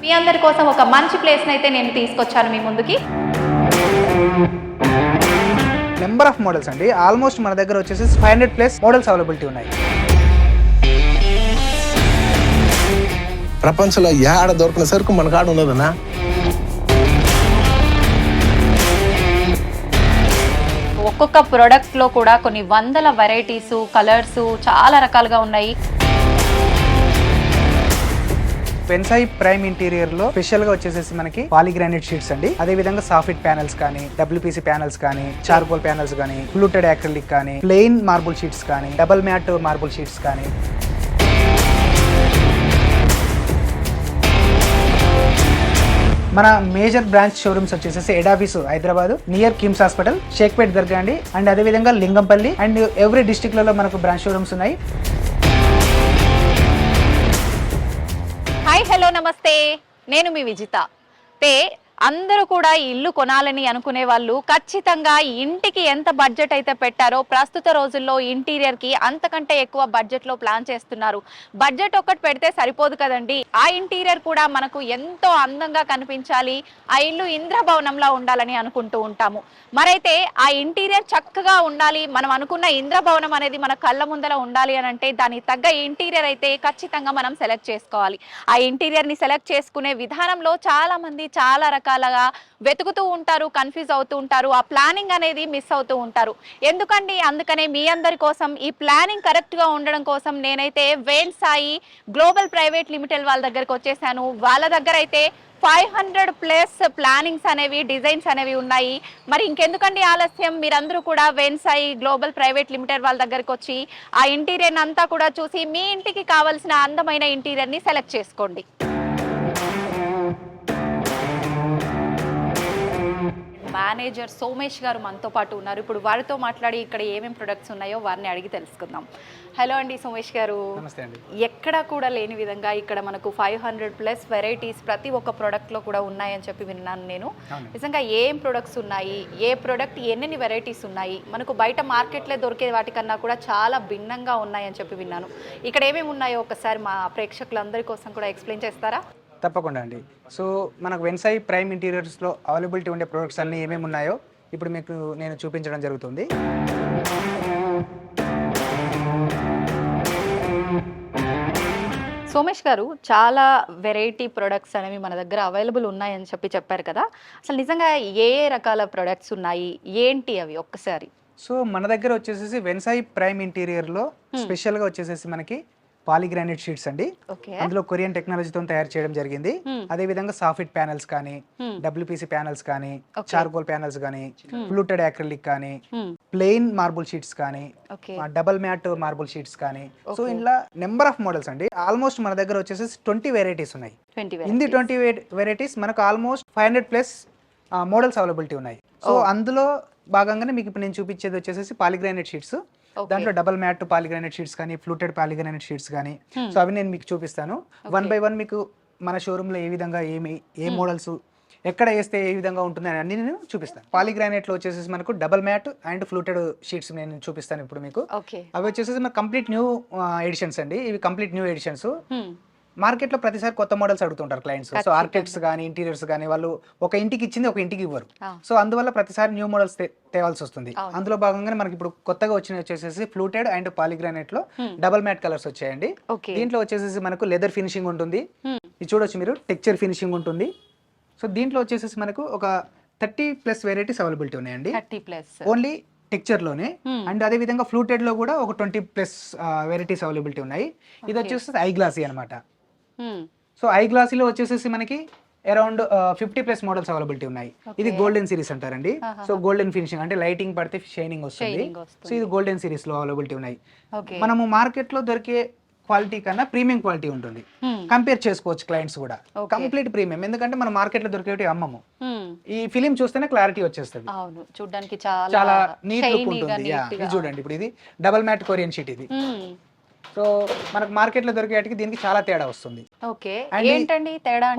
మీ అందరి కోసం ఒక మంచి ప్లేస్ని అయితే నేను తీసుకొచ్చాను మీ ముందుకి. నెంబర్ ఆఫ్ మోడల్స్ అండి, ఆల్మోస్ట్ మన దగ్గర వచ్చేసి 500 ప్లస్ మోడల్స్ అవైలబిలిటీ ఉన్నాయి. ప్రపంచంలో ఏడ దొరికిన సరుకు మన కాడ ఉన్నదన్నా. ఒక్కొక్క ప్రొడక్ట్లో కూడా కొన్ని వందల వెరైటీస్, కలర్స్ చాలా రకాలుగా ఉన్నాయి. వెన్సాయి ప్రైమ్ ఇంటీరియర్ లో స్పెషల్ గా వచ్చేసేసి మనకి పాలిగ్రానైట్ షీట్స్ అండి, అదే విధంగా సాఫిట్ ప్యానెల్స్ కానీ, WPC ప్యానెల్స్ కానీ, చార్కోల్ ప్యానెల్స్ కానీ, ఫ్లూటెడ్ యాక్రిలిక్ కానీ, ప్లెయిన్ మార్బుల్ షీట్స్ కానీ, డబుల్ మ్యాట్ మార్బుల్ షీట్స్ కానీ, మన మేజర్ బ్రాంచ్ షోరూమ్స్ వచ్చేసి head office Hyderabad near KIMS hospital, Shaikpet Dargah అండి, అండ్ అదే విధంగా లింగంపల్లి అండ్ ఎవ్రీ డిస్ట్రిక్ట్ లలో మనకు బ్రాంచ్ షోరూమ్స్ ఉన్నాయి. హాయ్, హలో, నమస్తే. నేను మీ విజిత. అందరూ కూడా ఇల్లు కొనాలని అనుకునే వాళ్ళు ఖచ్చితంగా ఇంటికి ఎంత బడ్జెట్ అయితే పెట్టారో ప్రస్తుత రోజుల్లో ఇంటీరియర్కి అంతకంటే ఎక్కువ బడ్జెట్లో ప్లాన్ చేస్తున్నారు. బడ్జెట్ ఒక్కటి పెడితే సరిపోదు కదండి, ఆ ఇంటీరియర్ కూడా మనకు ఎంతో అందంగా కనిపించాలి, ఆ ఇల్లు ఇంద్రభవనంలా ఉండాలని అనుకుంటూ ఉంటాము. మరైతే ఆ ఇంటీరియర్ చక్కగా ఉండాలి, మనం అనుకున్న ఇంద్రభవనం అనేది మన కళ్ళ ముందర ఉండాలి అని అంటే దానికి తగ్గ ఇంటీరియర్ అయితే ఖచ్చితంగా మనం సెలెక్ట్ చేసుకోవాలి. ఆ ఇంటీరియర్ని సెలెక్ట్ చేసుకునే విధానంలో చాలామంది చాలా రకాలుగా వెతుకుతూ ఉంటారు, కన్ఫ్యూజ్ అవుతూ ఉంటారు, ఆ ప్లానింగ్ అనేది మిస్ అవుతూ ఉంటారు. ఎందుకండి, అందుకనే మీ అందరి కోసం ఈ ప్లానింగ్ కరెక్ట్గా ఉండడం కోసం నేనైతే వెన్సాయి గ్లోబల్ ప్రైవేట్ లిమిటెడ్ వాళ్ళ దగ్గరకు వచ్చేసాను. వాళ్ళ దగ్గర అయితే 500 ప్లస్ ప్లానింగ్స్ అనేవి, డిజైన్స్ అనేవి ఉన్నాయి. మరి ఇంకెందుకండి ఆలస్యం, మీరందరూ కూడా వెన్సాయి గ్లోబల్ ప్రైవేట్ లిమిటెడ్ వాళ్ళ దగ్గరకు వచ్చి ఆ ఇంటీరియర్ అంతా కూడా చూసి మీ ఇంటికి కావాల్సిన అందమైన ఇంటీరియర్ని సెలెక్ట్ చేసుకోండి. మేనేజర్ సోమేష్ గారు మనతో పాటు ఉన్నారు. ఇప్పుడు వారితో మాట్లాడి ఇక్కడ ఏమేమి ప్రొడక్ట్స్ ఉన్నాయో వారిని అడిగి తెలుసుకుందాం. హలో అండి సోమేష్ గారు. నమస్తే అండి. ఎక్కడా కూడా లేని విధంగా ఇక్కడ మనకు 500 ప్లస్ వెరైటీస్ ప్రతి ఒక్క ప్రోడక్ట్లో కూడా ఉన్నాయని చెప్పి విన్నాను నేను. నిజంగా ఏం ప్రొడక్ట్స్ ఉన్నాయి, ఏ ప్రొడక్ట్ ఎన్ని వెరైటీస్ ఉన్నాయి, మనకు బయట మార్కెట్లో దొరికే వాటికన్నా కూడా చాలా భిన్నంగా ఉన్నాయని చెప్పి విన్నాను. ఇక్కడ ఏమేమి ఉన్నాయో ఒకసారి మా ప్రేక్షకులందరి కోసం కూడా ఎక్స్ప్లెయిన్ చేస్తారా? తప్పకుండా అండి. సో మనకు వెన్సాయి ప్రైమ్ ఇంటీరియర్స్లో అవైలబిలిటీ ఉండే ప్రొడక్ట్స్ అన్నీ ఏమేమి ఉన్నాయో ఇప్పుడు మీకు నేను చూపించడం జరుగుతుంది. సోమేష్ గారు, చాలా వెరైటీ ప్రొడక్ట్స్ అనేవి మన దగ్గర అవైలబుల్ ఉన్నాయని చెప్పారు కదా, అసలు నిజంగా ఏ రకాల ప్రొడక్ట్స్ ఉన్నాయి, ఏంటి అవి ఒక్కసారి? సో మన దగ్గర వచ్చేసి వెన్సాయి ప్రైమ్ ఇంటీరియర్లో స్పెషల్గా వచ్చేసేసి మనకి పాలిగ్రానైట్ షీట్స్ అండి, అందులో కొరియన్ టెక్నాలజీతో తయారు చేయడం జరిగింది. అదే విధంగా సాఫిట్ ప్యానెల్స్ కానీ, WPC ప్యానెల్స్ కానీ, చార్కోల్ ప్యానెల్స్ కానీ, ఫ్లూటెడ్ యాక్రిలిక్ కానీ, ప్లెయిన్ మార్బుల్ షీట్స్ కానీ, డబుల్ మ్యాట్ మార్బుల్ షీట్స్ కానీ. సో ఇలా నెంబర్ ఆఫ్ మోడల్స్ అండి, ఆల్మోస్ట్ మన దగ్గర వచ్చేసి 20 వెరైటీస్ ఉన్నాయి. ఇన్ని 20 వెరైటీస్ మనకు ఆల్మోస్ట్ 500 ప్లస్ మోడల్స్ అవైలబిలిటీ ఉన్నాయి. సో అందులో భాగంగానే మీకు ఇప్పుడు నేను చూపించేది వచ్చేసి పాలిగ్రానైట్ షీట్స్. దాంట్లో డబుల్ మ్యాట్ పాలిగ్రానైట్ షీట్స్ కానీ, ఫ్లూటెడ్ పాలిగ్రానైట్ షీట్స్ కానీ. సో అవి నేను మీకు చూపిస్తాను 1 by 1. మీకు మన షోరూంలో ఏ విధంగా ఏ మోడల్స్ ఎక్కడ వేస్తే ఏ విధంగా ఉంటుంది అని అన్ని నేను చూపిస్తాను. పాలిగ్రానైట్లో వచ్చేసి మనకు double matte and fluted sheets నేను చూపిస్తాను ఇప్పుడు మీకు. అవి వచ్చేసి మనకు కంప్లీట్ న్యూ ఎడిషన్స్ అండి, ఇవి కంప్లీట్ న్యూ ఎడిషన్స్. మార్కెట్లో ప్రతిసారి కొత్త మోడల్స్ అడుగుతుంటారు క్లయింట్స్. సో ఆర్కిటెక్ట్స్ కానీ, ఇంటీరియర్స్ కానీ వాళ్ళు ఒక ఇంటికి ఇచ్చింది ఒక ఇంటికి ఇవ్వరు. సో అందువల్ల ప్రతిసారి న్యూ మోడల్స్ తేవాల్సి వస్తుంది. అందులో భాగంగానే మనకి ఇప్పుడు కొత్తగా వచ్చేసి ఫ్లూటెడ్ అండ్ పాలిగ్రానైట్ లో డబుల్ మ్యాట్ కలర్స్ వచ్చాయండి. దీంట్లో వచ్చేసి మనకు లెదర్ ఫినిషింగ్ ఉంటుంది, ఇది చూడొచ్చు మీరు, టెక్స్చర్ ఫినిషింగ్ ఉంటుంది. సో దీంట్లో వచ్చేసి మనకు ఒక 30 ప్లస్ వెరైటీస్ అవైలబిలిటీ ఉన్నాయండి, ఓన్లీ టెక్చర్ లోనే. అండ్ అదే విధంగా ఫ్లూటెడ్ లో కూడా ఒక 20 ప్లస్ వెరైటీస్ అవైలబిలిటీ ఉన్నాయి. ఇది వచ్చేసి ఐ గ్లాసీ అనమాట. సో ఐ గ్లాసీలో వచ్చేసి మనకి అరౌండ్ 50 ప్లస్ మోడల్స్ అవైలబిలిటీ ఉన్నాయి. ఇది గోల్డెన్ సిరీస్ అంటారండి. సో గోల్డెన్ ఫినిషింగ్ అంటే లైటింగ్ పడితే షైనింగ్ వస్తుంది. సో ఇది గోల్డెన్ సిరీస్ లో అవైలబిలిటీ ఉన్నాయి. మనము మార్కెట్ లో దొరికే క్వాలిటీ కన్నా ప్రీమియం క్వాలిటీ ఉంటుంది, కంపేర్ చేసుకోవచ్చు క్లయింట్స్ కూడా. కంప్లీట్ ప్రీమియం, ఎందుకంటే మనం మార్కెట్ లో దొరికేవి అమ్మము. ఈ ఫిలిం చూస్తేనే క్లారిటీ వచ్చేస్తుంది, చూడడానికి చాలా నీట్ లుక్ ఉంటుంది. ఇది చూడండి, ఇప్పుడు ఇది డబుల్ మ్యాట్ కొరియన్ షీట్ ఇది. సో మనకు మార్కెట్ లో దొరికేటికి దీనికి చాలా తేడా వస్తుంది.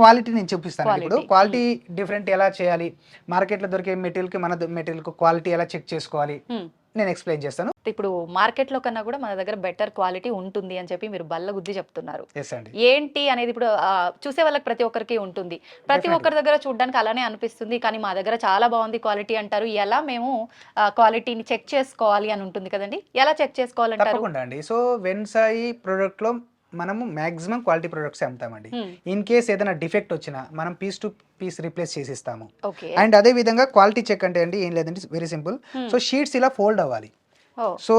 క్వాలిటీ నేను చూపిస్తాను ఇప్పుడు. క్వాలిటీ డిఫరెంట్ ఎలా చేయాలి, మార్కెట్ లో దొరికే మెటీరియల్ కి మన మెటీరియల్ కు క్వాలిటీ ఎలా చెక్ చేసుకోవాలి, నేను ఎక్స్ప్లెయిన్ చేస్తాను. ఇప్పుడు మార్కెట్ లో కన్నా కూడా మన దగ్గర బెటర్ క్వాలిటీ ఉంటుంది అని చెప్పి మీరు బల్ల గుద్ది చెప్తున్నారు. ఎస్ అండి. ఏంటి అనేది ఇప్పుడు చూసే వాళ్ళకి ప్రతి ఒక్కరికి ఉంటుంది. ప్రతి ఒక్కరి దగ్గర చూడడానికి అలానే అనిపిస్తుంది, కానీ మా దగ్గర చాలా బాగుంది క్వాలిటీ అంటారు. ఎలా మేము క్వాలిటీని చెక్ చేసుకోవాలి అని ఉంటుంది కదండి, ఎలా చెక్ చేసుకోవాలంటారు? తప్పకుండా అండి. సో వెన్సాయి ప్రోడక్ట్ లో మనము మాక్సిమం క్వాలిటీ ప్రొడక్ట్స్ అమ్ముతామండి. ఇన్ కేస్ ఏదైనా డిఫెక్ట్ వచ్చినా మనం పీస్ టు పీస్ రీప్లేస్ చేసిస్తాము. అండ్ అదే విధంగా క్వాలిటీ చెక్ అంటే అండి ఏం లేదండి, వెరీ సింపుల్. సో షీట్స్ ఇలా ఫోల్డ్ అవ్వాలి. సో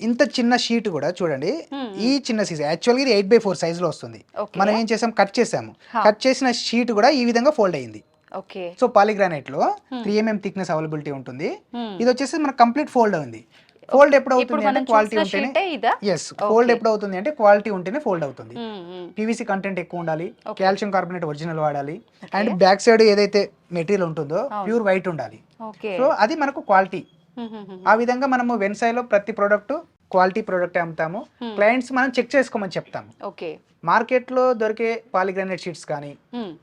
ఇంత చిన్న షీట్ కూడా చూడండి, ఈ చిన్న సైజ్ యాక్చువల్గా ఇది 8x4 సైజ్ లో వస్తుంది. మనం ఏం చేసాం, కట్ చేసాము. కట్ చేసిన షీట్ కూడా ఈ విధంగా ఫోల్డ్ అయ్యింది. సో పాలిగ్రానైట్ లో 3mm థిక్నెస్ అవైలబిలిటీ ఉంటుంది. ఇది వచ్చేసి మనకు కంప్లీట్ ఫోల్డ్ అయింది. ఫోల్డ్ ఎప్పుడు అవుతుంది అంటే క్వాలిటీ ఉంటేనే, ఎస్ ఫోల్డ్ ఎప్పుడు అవుతుంది అంటే క్వాలిటీ ఉంటేనే ఫోల్డ్ అవుతుంది. పీవీసీ కంటెంట్ ఎక్కువ ఉండాలి, కాల్షియం కార్బోనేట్ ఒరిజినల్ వాడాలి, అండ్ బ్యాక్ సైడ్ ఏదైతే మెటీరియల్ ఉంటుందో ప్యూర్ వైట్ ఉండాలి. సో అది మనకు క్వాలిటీ. ఆ విధంగా మనము వెన్సాయిలో ప్రతి ప్రోడక్ట్ క్వాలిటీ ప్రోడక్ట్ అమ్ముతాము. క్లయింట్స్ మనం చెక్ చేసుకోమని చెప్తాము. మార్కెట్ లో దొరికే పాలిగ్రానైట్ షీట్స్ కానీ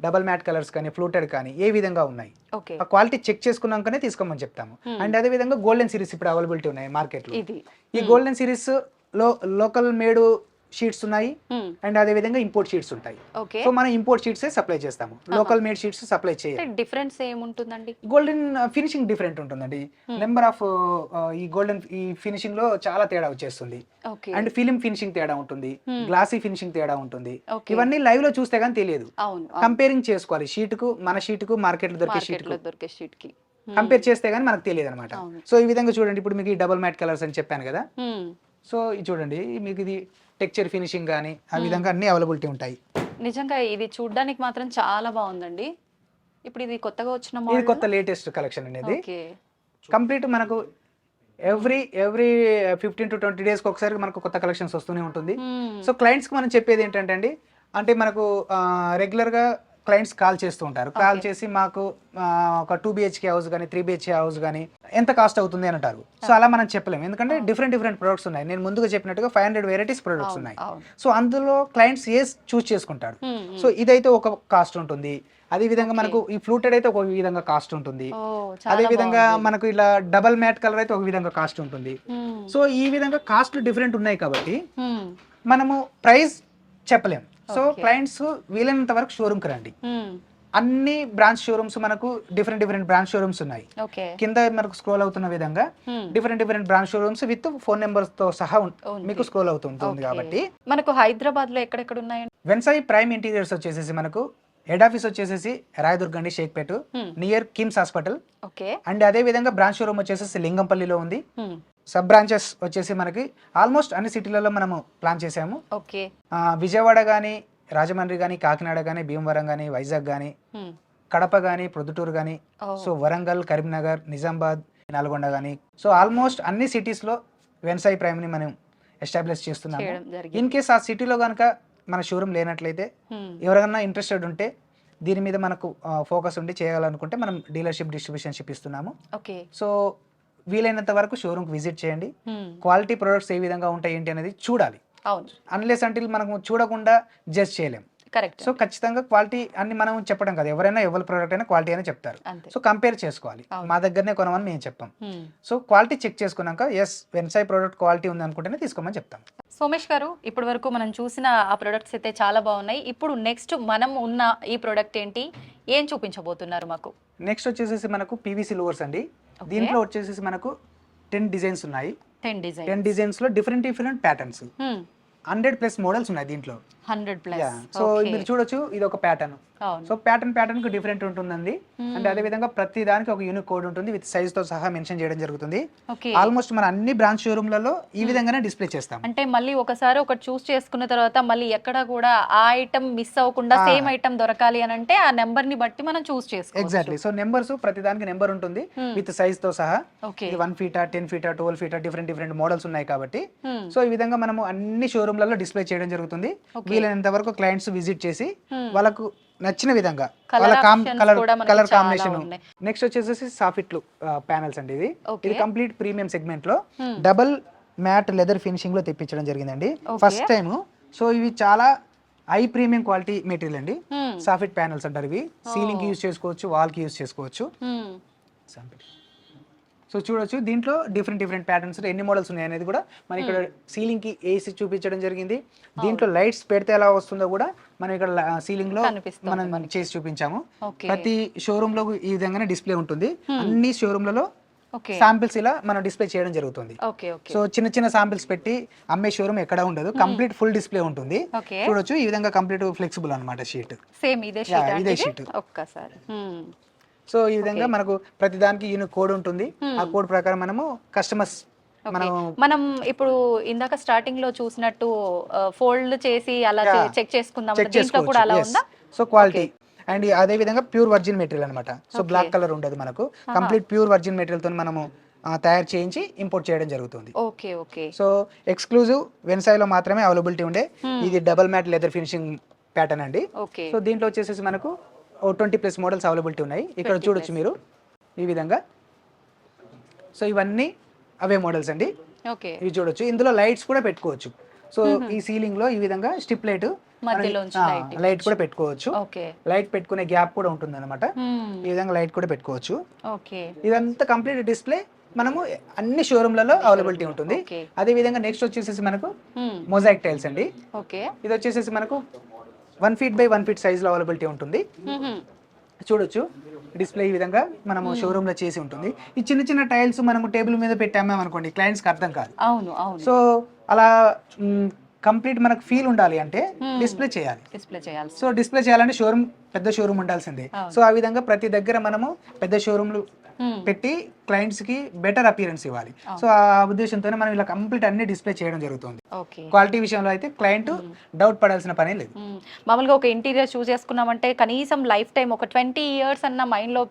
డబల్ మ్యాట్ కలర్స్ కానీ ఫ్లూటెడ్ కానీ ఏ విధంగా ఉన్నాయి, ఆ క్వాలిటీ చెక్ చేసుకున్నాకనే తీసుకోమని చెప్తాము. అండ్ అదే విధంగా గోల్డెన్ సిరీస్ ఇప్పుడు అవైలబిలిటీ ఉన్నాయి మార్కెట్ లో. ఈ గోల్డెన్ సిరీస్ లో లోకల్ మేడ్ షీట్స్ ఉన్నాయి, అండ్ అదే విధంగా ఇంపోర్ట్ షీట్స్ ఉంటాయి. సో మనం ఇంపోర్ట్ షీట్స్ సప్లై చేస్తాము, లోకల్ మేడ్ షీట్స్ సప్లై చేయాలి. డిఫరెన్స్ ఏముంటుందండి? గోల్డెన్ ఫినిషింగ్ డిఫరెంట్ ఉంటుందండి. నెంబర్ ఆఫ్ ఈ గోల్డెన్ ఈ ఫినిషింగ్ లో చాలా తేడా వచ్చేస్తుంది. అండ్ ఫిలిం ఫినిషింగ్ తేడా ఉంటుంది, గ్లాసీ ఫినిషింగ్ తేడా ఉంటుంది. ఇవన్నీ లైవ్ లో చూస్తే గానీ తెలియదు. కంపేరింగ్ చేసుకోవాలి షీట్ కు, మన షీట్ కు, మార్కెట్ లో దొరికే షీట్ కి కంపేర్ చేస్తే గానీ మనకు తెలియదు అనమాట. సో ఈ విధంగా చూడండి, ఇప్పుడు మీకు ఈ డబల్ మ్యాట్ కలర్స్ అని చెప్పాను కదా. సో ఇది చూడండి, మీకు ఇది టెక్స్చర్ ఫినిషింగ్ కానీ ఆ విధంగా అన్ని అవైలబిలిటీ ఉంటాయి. నిజంగా ఇది చూడడానికి మాత్రం చాలా బాగుందండి. ఇప్పుడు ఇది కొత్తగా వచ్చిన ఇది కొత్త లేటెస్ట్ కలెక్షన్ అనేది. కంప్లీట్ మనకు ఎవ్రీ 15 to 20 days ఒకసారి మనకు కొత్త కలెక్షన్స్ వస్తూనే ఉంటుంది. సో క్లయింట్స్కి మనం చెప్పేది ఏంటంటే అండి, అంటే మనకు రెగ్యులర్గా క్లయింట్స్ కాల్ చేస్తూ ఉంటారు. కాల్ చేసి మాకు ఒక 2 BHK హౌస్ కానీ 3 BHK హౌస్ కానీ ఎంత కాస్ట్ అవుతుంది అని అంటారు. సో అలా మనం చెప్పలేము, ఎందుకంటే డిఫరెంట్ ప్రొడక్ట్స్ ఉన్నాయి. నేను ముందుగా చెప్పినట్టుగా 500 వెరైటీస్ ప్రొడక్ట్స్ ఉన్నాయి. సో అందులో క్లయింట్స్ ఏ చూస్ చేసుకుంటాడు. సో ఇదైతే ఒక కాస్ట్ ఉంటుంది, అదే విధంగా మనకు ఈ ఫ్లూటెడ్ అయితే ఒక విధంగా కాస్ట్ ఉంటుంది, అదే విధంగా మనకు ఇలా డబల్ మ్యాట్ కలర్ అయితే ఒక విధంగా కాస్ట్ ఉంటుంది. సో ఈ విధంగా కాస్ట్లు డిఫరెంట్ ఉన్నాయి కాబట్టి మనము ప్రైస్ చెప్పలేము. సో క్లయింట్స్ వీలైనంత వరకు షోరూమ్ కి రండి. అన్ని బ్రాంచ్ షోరూమ్స్ మనకు డిఫరెంట్ బ్రాంచ్ షోరూమ్స్ ఉన్నాయి. కింద మనకు స్క్రోల్ అవుతున్న విధంగా different branch showrooms with phone numbers తో సహా మీకు స్క్రోల్ అవుతుంది. కాబట్టి మనకు హైదరాబాద్ లో ఎక్కడెక్కడ ఉన్నాయండి? వెన్సాయి ప్రైమ్ ఇంటీరియర్స్ వచ్చేసి మనకు హెడ్ ఆఫీస్ వచ్చేసి రాయదుర్గ్ అండి, Shaikpet near KIMS hospital. And అదే విధంగా బ్రాంచ్ షోరూమ్ వచ్చేసి లింగంపల్లిలో ఉంది. సబ్ బ్రాంచెస్ వచ్చేసి మనకి ఆల్మోస్ట్ అన్ని సిటీలలో మనము ప్లాన్ చేసాము. విజయవాడ గానీ, రాజమండ్రి గానీ, కాకినాడ గానీ, భీమవరం గానీ, వైజాగ్ గానీ, కడప గానీ, ప్రొద్దుటూరు గానీ, సో వరంగల్, కరీంనగర్, నిజామాబాద్, నల్గొండ గానీ, సో ఆల్మోస్ట్ అన్ని సిటీస్ లో వెన్సాయి ప్రైమ్ ని మనం ఎస్టాబ్లిష్ చేస్తున్నాము. ఇన్ కేస్ ఆ సిటీలో కనుక మన షోరూమ్ లేనట్లయితే ఎవరైనా ఇంట్రెస్టెడ్ ఉంటే దీని మీద మనకు ఫోకస్ ఉండి చేయాలనుకుంటే మనం డీలర్షిప్ డిస్ట్రిబ్యూషన్షిప్ ఇస్తున్నాము. సో వీలైనంత వరకు షోరూమ్కి విజిట్ చేయండి. క్వాలిటీ ప్రొడక్ట్స్ ఏ విధంగా ఉంటాయి ఏంటి అనేది చూడాలి. అన్లెస్ అంటిల్ మనము చూడకుండా జడ్జ్ చేయలేం. సో ఖచ్చితంగా క్వాలిటీ అన్ని మనం చెప్పడం కదా, ఎవరైనా ఎవరి ప్రోడక్ట్ అయినా క్వాలిటీ అయినా చెప్తారు. సో కంపేర్ చేసుకోవాలి, మా దగ్గరనే కొనమని మేము చెప్పాం. సో క్వాలిటీ చెక్ చేసుకున్నాక ఎస్ వెన్సాయి ప్రోడక్ట్ క్వాలిటీ ఉంది అనుకుంటేనే తీసుకోమని చెప్తాం. సోమేష్ గారు, ఇప్పటి వరకు మనం చూసిన ఆ ప్రొడక్ట్స్ అయితే చాలా బాగున్నాయి. ఇప్పుడు నెక్స్ట్ మనం ఉన్న ఈ ప్రొడక్ట్ ఏంటి, ఏం చూపించబోతున్నారు మాకు? నెక్స్ట్ వచ్చేసి మనకు పీవీసీ లోవర్స్ అండి. దీంట్లో వచ్చేసి మనకు 10 డిజైన్స్ ఉన్నాయి. 10 డిజైన్స్ లో డిఫరెంట్ ప్యాటర్న్స్, 100+ మోడల్స్ ఉన్నాయి దీంట్లో. 100+. సో మీరు చూడొచ్చు, ఇది ఒక ప్యాటర్న్. సో ప్యాటర్న్ కు డిఫరెంట్ ఉంటుందండి. అండ్ అదే విధంగా ప్రతి దానికి ఒక యూనిక్ కోడ్ ఉంటుంది, విత్ సైజ్ తో సహా మెన్షన్ చేయడం జరుగుతుంది. ఆల్మోస్ట్ మన అన్ని బ్రాంచ్ షోరూమ్లలో ఈ విధంగానే డిస్ప్లే చేస్తాం. అంటే మళ్ళీ ఒకసారి ఒకటి చూస్ చేసుకున్న తర్వాత మళ్ళీ ఎక్కడ కూడా ఆ ఐటమ్ మిస్ అవ్వకుండా సేమ్ ఐటమ్ దొరకాలి అని అంటే ఆ నెంబర్ ని బట్టి మనం చూస్ చేసుకోవచ్చు. ఎగ్జాక్ట్లీ. సో నెంబర్స్ ప్రతి దానికి నెంబర్ ఉంటుంది విత్ సైజ్ తో సహా. 1 feet, 10 feet, 12 feet different models ఉన్నాయి కాబట్టి సో ఈ విధంగా మనం అన్ని షోరూమ్లలో డిస్ప్లే చేయడం జరుగుతుంది. వీలైనంత వరకు క్లయింట్స్ విజిట్ చేసి వాళ్ళకు నచ్చిన విధంగా వాళ్ళ కలర్ కాంబినేషన్. నెక్స్ట్ వచ్చేసి సాఫిట్లు ప్యానల్స్ అండి. ఇది కంప్లీట్ ప్రీమియం సెగ్మెంట్ లో డబుల్ మ్యాట్ లెదర్ ఫినిషింగ్ లో తెప్పించడం జరిగిందండి ఫస్ట్ టైం. సో ఇవి చాలా హై ప్రీమియం క్వాలిటీ మెటీరియల్ అండి. సాఫిట్ ప్యానల్స్ అంటారు ఇవి. సీలింగ్ కి యూజ్ చేసుకోవచ్చు, వాల్ కి యూజ్ చేసుకోవచ్చు. సో చూడొచ్చు దీంట్లో డిఫరెంట్ ప్యాటర్న్స్ ఎన్ని మోడల్స్ ఉన్నాయి అనేది కూడా మనం ఇక్కడ సీలింగ్ కి ఏసీ చూపించడం జరిగింది. దీంట్లో లైట్స్ పెడితే ఎలా వస్తుందో కూడా మనం ఇక్కడ సీలింగ్ లో మనం చేసి చూపించాము. ప్రతి షోరూమ్ లో ఈ విధంగానే డిస్ప్లే ఉంటుంది. అన్ని షోరూమ్లలో శాంపిల్స్ ఇలా మనం డిస్ప్లే చేయడం జరుగుతుంది. సో చిన్న శాంపిల్స్ పెట్టి అమ్మే షోరూమ్ ఎక్కడ ఉండదు, కంప్లీట్ ఫుల్ డిస్ప్లే ఉంటుంది. చూడొచ్చు ఈ విధంగా కంప్లీట్ ఫ్లెక్సిబుల్ అన్నమాట షీట్. సేమ్ ఇదే షీట్. ఒక్కసారి సో ఈ విధంగా మనకు ప్రతి దానికి యూనిక్ కోడ్ ఉంటుంది. ఆ కోడ్ ప్రకారం మనము కస్టమర్స్ మనం ఇప్పుడు ఇందాక స్టార్టింగ్ లో చూసినట్టు ఫోల్డ్ చేసి అలా చెక్ చేసుకుందాం. దీంట్లో కూడా అలా ఉందా? సో క్వాలిటీ అండ్ అదే విధంగా ప్యూర్ వర్జిన్ మెటీరియల్ అన్నమాట. సో బ్లాక్ కలర్ ఉండదు మనకు, కంప్లీట్ ప్యూర్ వర్జిన్ మెటీరియల్ తో మనము తయారు చేయించి ఇంపోర్ట్ చేయడం జరుగుతుంది. సో ఎక్స్క్లూజివ్ వెన్సాయ్లో మాత్రమే అవైలబిలిటీ ఉండే ఇది double matte leather finishing pattern అండి. సో దీంట్లో వచ్చేసి మనకు 20+ మోడల్స్ అవైలబిలిటీ ఉన్నాయి. ఇక్కడ చూడొచ్చు మీరు ఈ విధంగా. సో ఇవన్నీ అవే మోడల్స్ అండి. ఇవి చూడొచ్చు, ఇందులో లైట్స్ కూడా పెట్టుకోవచ్చు. సో ఈ సీలింగ్ లో ఈ విధంగా స్ట్రిప్ లైట్ లైట్ కూడా పెట్టుకోవచ్చు. లైట్ పెట్టుకునే గ్యాప్ కూడా ఉంటుంది అనమాట. ఈ విధంగా లైట్ కూడా పెట్టుకోవచ్చు. ఇదంతా కంప్లీట్ డిస్ప్లే మనము అన్ని షోరూమ్లలో అవైలబిలిటీ ఉంటుంది. అదే విధంగా నెక్స్ట్ వచ్చేసి మనకు మొజాయిక్ టైల్స్ అండి. ఇది వచ్చేసి మనకు 1 feet by 1 feet సైజ్ లో అవైలబిలిటీ ఉంటుంది. చూడొచ్చు డిస్ప్లే ఈ విధంగా మనము షోరూమ్ లో చేసి ఉంటుంది. ఈ చిన్న టైల్స్ మనము టేబుల్ మీద పెట్టాము అనుకోండి, క్లయింట్స్ కి అర్థం కాదు. సో అలా కంప్లీట్ మనకు ఫీల్ ఉండాలి అంటే డిస్ప్లే చేయాలి. సో డిస్ప్లే చేయాలంటే షోరూమ్ పెద్ద షోరూమ్ ఉండాల్సిందే. సో ఆ విధంగా ప్రతి దగ్గర మనము పెద్ద షోరూమ్లు పెట్టి క్లయింట్స్ కి బెటర్ అపియరెన్స్ ఇవ్వాలి. సో ఆ ఉద్దేశంతోనే మనం ఇలా కంప్లీట్ అన్ని డిస్ప్లే చేయడం జరుగుతుంది. క్వాలిటీ విషయంలో అయితే క్లయింట్ డౌట్ పడాల్సిన పనే లేదు. మామూలుగా ఒక ఇంటీరియర్ చూస్ చేసుకున్నామంటే కనీసం లైఫ్ టైం ఒక 20 years అన్న మైండ్ లో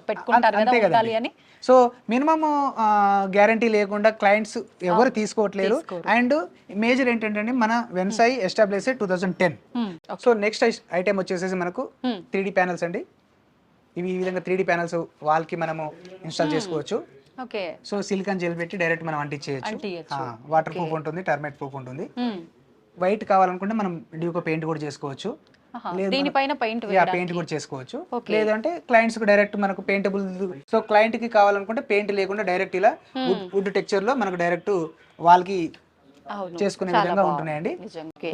పెట్టుకుంటారు కదా ఉండాలి అని. సో మినిమమ్ గ్యారంటీ లేకుండా క్లయింట్స్ ఎవరు తీసుకోవట్లేరు. అండ్ మేజర్ ఏంటంటే మన Vensai establish 2010. So next item వచ్చేసి మనకు 3D ప్యానల్స్ అండి. ఇవి ఈ విధంగా 3D ప్యానల్స్ వాల్ కి మనము ఇన్స్టాల్ చేసుకోవచ్చు. సో సిలికాన్ జెల్ పెట్టి డైరెక్ట్ మనం అంటించేయచ్చు. వాటర్ ప్రూఫ్ ఉంటుంది, టర్మైట్ ప్రూఫ్ ఉంటుంది. వైట్ కావాలనుకుంటే మనం డ్యూకో పెయింట్ కూడా చేసుకోవచ్చు. పెయింట్ కూడా చేసుకోవచ్చు. లేదంటే క్లయింట్స్ కు డైరెక్ట్ మనకు పెయింటబుల్. సో క్లయింట్ కి కావాలనుకుంటే పెయింట్ లేకుండా డైరెక్ట్ ఇలా వుడ్ టెక్స్చర్ లో మనకు డైరెక్ట్ వాల్ కి చేసుకునే విధంగా ఉంటున్నాయండి.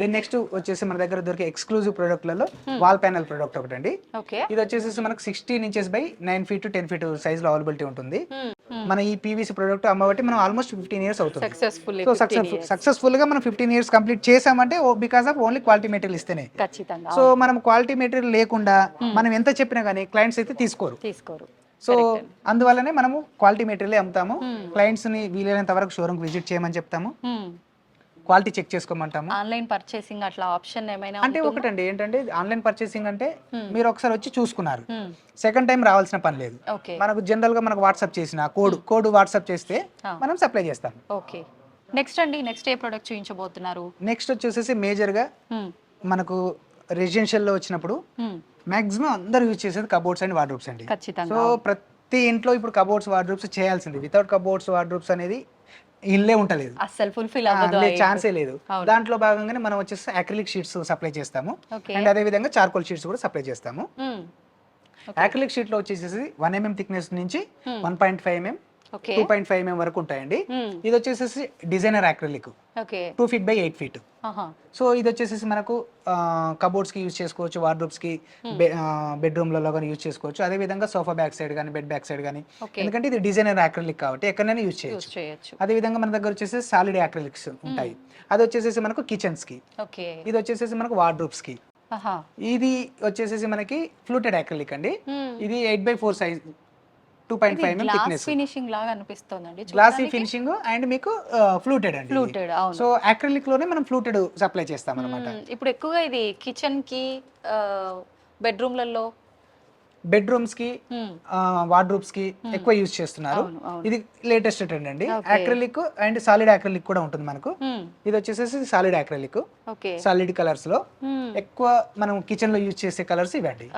దెన్ నెక్స్ట్ వచ్చేసి మన దగ్గర దొరికే ఎక్స్క్లూజివ్ ప్రొడక్ట్లలో వాల్ ప్యానల్ ప్రొడక్ట్ ఒకటి అండి. ఇది వచ్చేసి మనకు 16 inches by 9 feet to 10 feet size లో అవైలబిలిటీ ఉంటుంది. మన ఈ పీవీసీ ప్రొడక్ట్ అమ్మబట్టి మనం ఆల్మోస్ట్ 15 years అవుతుంది. సో సక్సెస్ఫుల్ గా మనం 15 years కంప్లీట్ చేసామంటే because of only quality material ఇస్తేనే. సో మనం క్వాలిటీ మెటీరియల్ లేకుండా మనం ఎంత చెప్పినా కానీ క్లయింట్స్ అయితే తీసుకోరు. సో అందువల్లనే మనము క్వాలిటీ మెటీరియల్ అమ్ముతాము. క్లయింట్స్ ని వీలైనంత వరకు షోరూమ్ విజిట్ చేయమని చెప్తాము, క్వాలిటీ చెక్ చేసుకోమంటాము. ఆన్లైన్ పర్చేసింగ్ అట్లా ఆప్షన్ ఏమైనా అంటే ఒకటండి ఏంటంటే ఆన్లైన్ పర్చేసింగ్ అంటే మీరు ఒకసారి వచ్చి చూసుకున్నారు, సెకండ్ టైం రావాల్సిన పని లేదు. మనకు జనరల్ గా మనకు వాట్సాప్ చేసిన కోడ్ వాట్సాప్ చేస్తే మనం సప్లై చేస్తాం. నెక్స్ట్ అండి, నెక్స్ట్ ఏ ప్రొడక్ట్ చూపించబోతున్నారు? నెక్స్ట్ వచ్చేసి మేజర్ గా మనకు రెసిడెన్షియల్ లో వచ్చినప్పుడు మాక్సిమం అందరూ యూజ్ చేసేది కబోర్డ్స్ అండ్ వార్డ్రోబ్స్ అండి. సో ప్రతి ఇంట్లో ఇప్పుడు కబోర్డ్స్ వార్డ్రోబ్స్ చేయాల్సింది. వితౌట్ కబోర్డ్స్ వార్డ్రోబ్స్ అనేది ఇల్లే ఉంటలేదు, అసలు ఫుల్ఫిల్ ఛాన్సే లేదు. దాంట్లో భాగంగానే మనం వచ్చేసి అక్రిలిక్ షీట్స్ సప్లై చేస్తాము. అండ్ అదే విధంగా చార్కోల్ షీట్స్ కూడా సప్లై చేస్తాము. అక్రిలిక్ షీట్ లో వచ్చేసి 1 mm థిక్నెస్ నుంచి 1.5 mm 2.5 mm వరకు ఉంటాయండి. ఇది వచ్చేసి designer acrylic 2 feet by 8 feet. So ఇది వచ్చేసి మనకు కబోర్డ్స్ కి యూజ్ చేసుకోవచ్చు, వార్డ్రోబ్స్ కి బెడ్రూమ్లలో కానీ యూజ్ చేసుకోవచ్చు. అదే విధంగా సోఫా బ్యాక్ సైడ్ కానీ బెడ్ బ్యాక్ సైడ్ కానీ, ఎందుకంటే ఇది డిజైనర్ అక్రిలిక్ కాబట్టి ఎక్కడైనా యూజ్ చేయొచ్చు. అదే విధంగా మన దగ్గర వచ్చేసి సాలిడ్ అక్రిలిక్స్ ఉంటాయి. అది వచ్చేసి మనకు కిచెన్స్ కి, ఇది వచ్చేసి మనకు వార్డ్రోబ్స్ కి. ఇది వచ్చేసి మనకి ఫ్లూటెడ్ అక్రిలిక్ అండి. ఇది 8x4 size 2.5 mm thickness. Finishing లాగా అనిపిస్తోంది, గ్లాసీ ఫినిషింగ్ అండ్ మీకు ఫ్లూటెడ్ అండి. సో అక్రిలిక్ లోనే మనం ఫ్లూటెడ్ సప్లై చేస్తాం అన్నమాట. ఇప్పుడు ఎక్కువగా ఇది కిచెన్ కి, బెడ్రూమ్స్ కి, వార్డ్రోబ్స్ కి ఎక్కువ యూజ్ చేస్తున్నారు. ఇది లేటెస్ట్ ట్రెండ్ అండి. అక్రిలిక్ అండ్ సాలిడ్ అక్రిలిక్ కూడా ఉంటుంది మనకు. ఇది వచ్చేసి సాలిడ్ అక్రిలిక్, సాలిడ్ కలర్స్ లో ఎక్కువ మనం కిచెన్ లో యూజ్ చేసే కలర్స్ ఇవండి.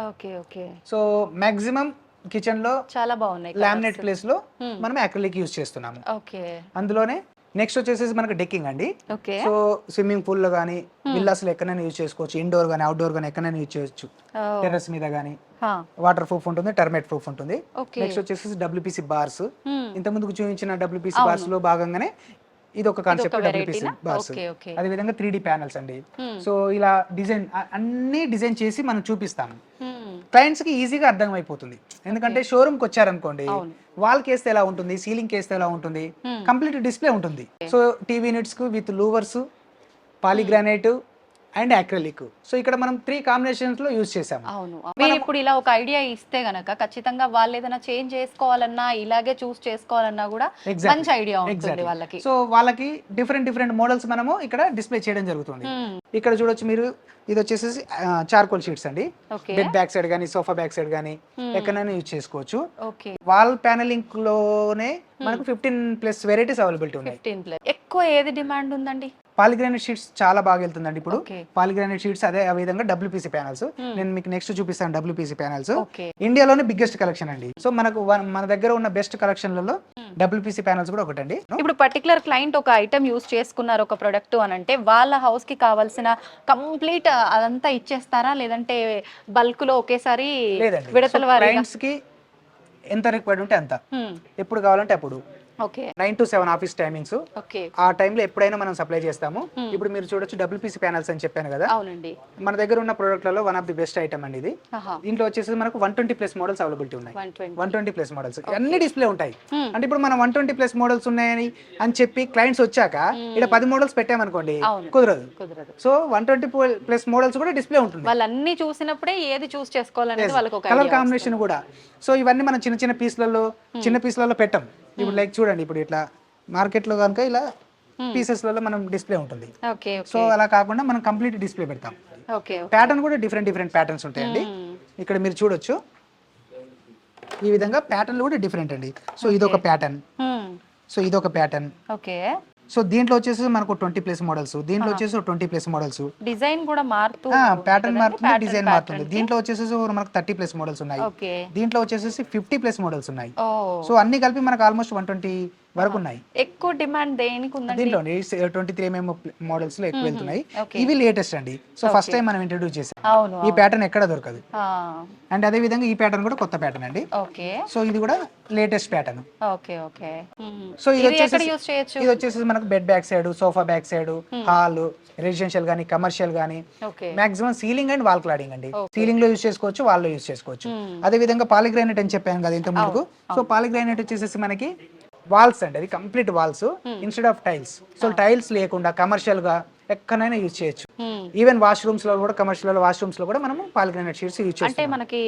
సో మాక్సిమం కిచెన్ లో చాలా బాగున్నాయి. లామినేట్ ప్లేస్ లో మనం అక్రిలిక్ యూజ్ చేస్తున్నాము. అందులోనే నెక్స్ట్ వచ్చేసి మనకి డెక్కింగ్ అండి. ఓకే. సో స్విమ్మింగ్ పూల్ లో కానీ విల్లాస్ లో ఎక్కడైనా యూజ్ చేసుకోవచ్చు, ఇండోర్ కానీ అవుట్డోర్ కానీ ఎక్కడైనా యూజ్ చేయొచ్చు, టెర్రస్ మీద కానీ. వాటర్ ప్రూఫ్ ఉంటుంది, టర్మైట్ ప్రూఫ్ ఉంటుంది. నెక్స్ట్ వచ్చేసి డబ్ల్యూపీసీ బార్స్, ఇంత ముందుకు చూపించిన డబ్ల్యూపీసీ బార్స్ లో భాగంగానే ఇది ఒక కాన్సెప్ట్ డబ్ల్యూపీసీ బార్స్. అదే విధంగా 3D ప్యానల్స్ అండి. సో ఇలా డిజైన్ అన్ని డిజైన్ చేసి మనం చూపిస్తాము. క్లయింట్స్ కి ఈజీగా అర్థం అయిపోతుంది. ఎందుకంటే షోరూమ్ కి వచ్చారనుకోండి, వాల్ కేస్తే ఎలా ఉంటుంది, సీలింగ్ కేస్తే ఎలా ఉంటుంది, కంప్లీట్ డిస్ప్లే ఉంటుంది. సో టీవీ యూనిట్స్ కు with louvres, polygranite and acrylic. So ఇక్కడ మనం 3 కాంబినేషన్స్ లో యూజ్ చేసాము. అవును. మీరు ఇప్పుడు ఇలా ఒక ఐడియా ఇస్తే గనక ఖచ్చితంగా వాళ్ళు ఏదైనా చేంజ్ చేసుకోవాలన్నా, ఇలాగే చూస్ చేసుకోవాలన్నా కూడా మంచి ఐడియా ఉంటుంది వాళ్ళకి. సో వాళ్ళకి డిఫరెంట్ మోడల్స్ మనము ఇక్కడ డిస్ప్లే చేయడం జరుగుతుంది. ఇక్కడ చూడొచ్చు మీరు, ఇది వచ్చేసి చార్కోల్ షీట్స్ అండి. బెడ్ బ్యాక్ సైడ్ గానీ, సోఫా బ్యాక్ సైడ్ గానీ ఎక్కడైనా యూజ్ చేసుకోవచ్చు. వాల్ ప్యానలింగ్ లోనే మనకు 15+ వెరైటీస్ అవైలబిలిటీ ఉన్నాయి. 15+. ఎక్కువ ఏది డిమాండ్ ఉందండి? పాలిగ్రానైట్ షీట్స్ చాలా బాగా వెళ్తుందండి ఇప్పుడు. పాలిగ్రానైట్ షీట్స్ అదే విధంగా డబ్ల్యూపీసీ ప్యానల్స్, నేను మీకు నెక్స్ట్ చూపిస్తాను. డబ్ల్యూపీసీ ప్యానల్స్ ఇండియాలోనే బిగ్గెస్ట్ కలెక్షన్ అండి. సో మనకు మన దగ్గర ఉన్న బెస్ట్ కలెక్షన్లలో డబ్ల్యూపీసీ ప్యానల్స్ కూడా ఒకటండి. ఇప్పుడు పర్టికులర్ క్లయింట్ ఒక ఐటమ్ యూజ్ చేసుకున్నారు, ఒక ప్రొడక్ట్ అని అంటే వాళ్ళ హౌస్ కి కావాల్సిన కంప్లీట్ అదంతా ఇచ్చేస్తారా, లేదంటే బల్క్ లో ఒకేసారి విడతల వారీగా? క్లయింట్స్ కి ఎంత రిక్వైర్డ్ ఉంటే అంత, ఎప్పుడు కావాలంటే అప్పుడు. 9 to 7 ఆఫీస్ టైమింగ్స్. ఆ టైంలో ఎప్పుడైనా మనం సప్లై చేస్తాము. ఇప్పుడు మీరు చూడొచ్చు డబ్ల్యూపీసీ ప్యానల్స్ అని చెప్పాను కదా. అవునండి. మన దగ్గర ఉన్న ప్రొడక్ట్లలో one of the best item అండి ఇది. దీంట్లో వచ్చేసి మనకు 120+ మోడల్స్ అవైలబిలిటీ ఉన్నాయి. 120+ మోడల్స్ అన్ని డిస్ప్లే ఉంటాయి. అంటే ఇప్పుడు మనం 120+ మోడల్స్ ఉన్నాయని అని చెప్పి క్లయింట్స్ వచ్చాక ఇక్కడ 10 మోడల్స్ పెట్టామనుకోండి, కుదరదు. సో 120+ మోడల్స్ కూడా డిస్ప్లే ఉంటుంది. వాళ్ళన్ని చూసినప్పుడే ఏది చూస్ చేసుకోవాలనేది వాళ్ళకి ఒక కలర్ కాంబినేషన్ కూడా. సో ఇవన్నీ మనం చిన్న పీస్లలో పెట్టాం. ఇప్పుడు లైక్ చూడండి, ఇప్పుడు ఇట్లా మార్కెట్ లో కనుక ఇలా పీసెస్లలో మనం డిస్ప్లే ఉంటుంది. సో అలా కాకుండా మనం కంప్లీట్ డిస్ప్లే పెడతాం. ప్యాటర్న్ కూడా డిఫరెంట్ ప్యాటర్న్స్ ఉంటాయండి. ఇక్కడ మీరు చూడొచ్చు, ఈ విధంగా ప్యాటర్న్లు కూడా డిఫరెంట్ అండి. సో ఇదొక ప్యాటర్న్, సో ఇదొక ప్యాటర్న్. సో దీంట్లో వచ్చేసి మనకు 20+ మోడల్స్, దీంట్లో వచ్చేసి 20+ మోడల్స్. డిజైన్ కూడా మారుతూ, ప్యాటర్న్ మారుతుంది, డిజైన్ మారుతుంది. దీంట్లో వచ్చేసి మనకు 30+ మోడల్స్ ఉన్నాయి. దీంట్లో వచ్చేసి 50+ మోడల్స్ ఉన్నాయి. సో అన్ని కలిపి మనకు ఆల్మోస్ట్ 120 వరకు ఉన్నాయి. ఎక్కువ డిమాండ్ దేనికి ఉందండి? దీంట్లో 23mm మోడల్స్ లో ఎక్కువ వెళ్తున్నాయి. ఇవి లేటెస్ట్ అండి. సో ఫస్ట్ టైం మనం ఇంట్రడ్యూస్ చేసాం. ఈ ప్యాటర్న్ ఎక్కడ దొరకదు. అండ్ అదే విధంగా ఈ ప్యాటర్న్ కూడా కొత్త ప్యాటర్న్ అండి. సో ఇది కూడా లేటెస్ట్ ప్యాటర్న్. సో ఇది వచ్చేసి మనకు bed back side, sofa back side, hall, residential గానీ, కమర్షియల్ గానీ, maximum ceiling and wall cladding అండి. సీలింగ్ లో యూజ్ చేసుకోవచ్చు, వాల్ లో యూజ్ చేసుకోవచ్చు. అదే విధంగా పాలిగ్రానైట్ అని చెప్పాను కదా ఇంత ముందుకు. సో పాలిగ్రానైట్ వచ్చేసి మనకి వాల్స్ అండి, అది complete walls instead of tiles. So tiles లేకుండా కమర్షియల్ గా ఎక్కడైనా యూజ్ చేయొచ్చు. ఈవెన్ వాష్రూమ్స్ లో కూడా, కమర్షియల్ వాష్రూమ్స్ లో కూడా మనం పాలిగ్రానైట్ షీట్స్ యూజ్ చేస్తాం. అంటే మనకి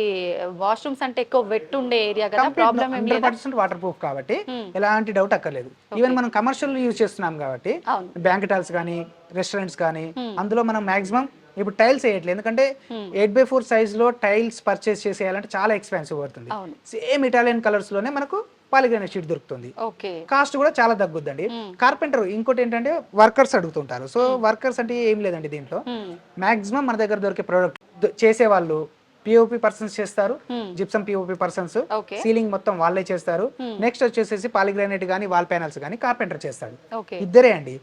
వాష్రూమ్స్ అంటే ఎక్కువ వెట్ ఉండే ఏరియా కదా, ప్రాబ్లం ఏం లేదు. 100% వాటర్ ప్రూఫ్ కాబట్టి ఎలాంటి డౌట్ అక్కర్లేదు. ఈవెన్ మనం కమర్షియల్ యూజ్ చేస్తున్నాం కాబట్టి బ్యాంకెట్ హాల్స్ కానీ, రెస్టారెంట్స్ కానీ, అందులో మనం మాక్సిమం ఇప్పుడు టైల్స్ వేయట్లేదు. ఎందుకంటే 8x4 సైజ్ లో టైల్స్ పర్చేస్ చేసేయాలంటే చాలా ఎక్స్పెన్సివ్ అవుతుంది. సేమ్ ఇటాలియన్ కలర్స్ లోనే మనకు పాలిగ్రానైట్ షీట్ దొరుకుతుంది. కాస్ట్ కూడా చాలా తగ్గుద్దండి. కార్పెంటర్ ఇంకోటి ఏంటంటే వర్కర్స్ అడుగుతుంటారు. సో వర్కర్స్ అంటే ఏం లేదండి, దీంట్లో మాక్సిమం మన దగ్గర దొరికే ప్రొడక్ట్ చేసే వాళ్ళు పిఓపి పర్సన్స్ చేస్తారు, జిప్సమ్ పిఓపి పర్సన్స్, సీలింగ్ మొత్తం వాళ్ళే చేస్తారు. నెక్స్ట్ వచ్చేసి పాలిగ్రానైట్ గానీ, వాల్ ప్యానల్స్ గానీ కార్పెంటర్ చేస్తాడు. ఇద్దరే అండి.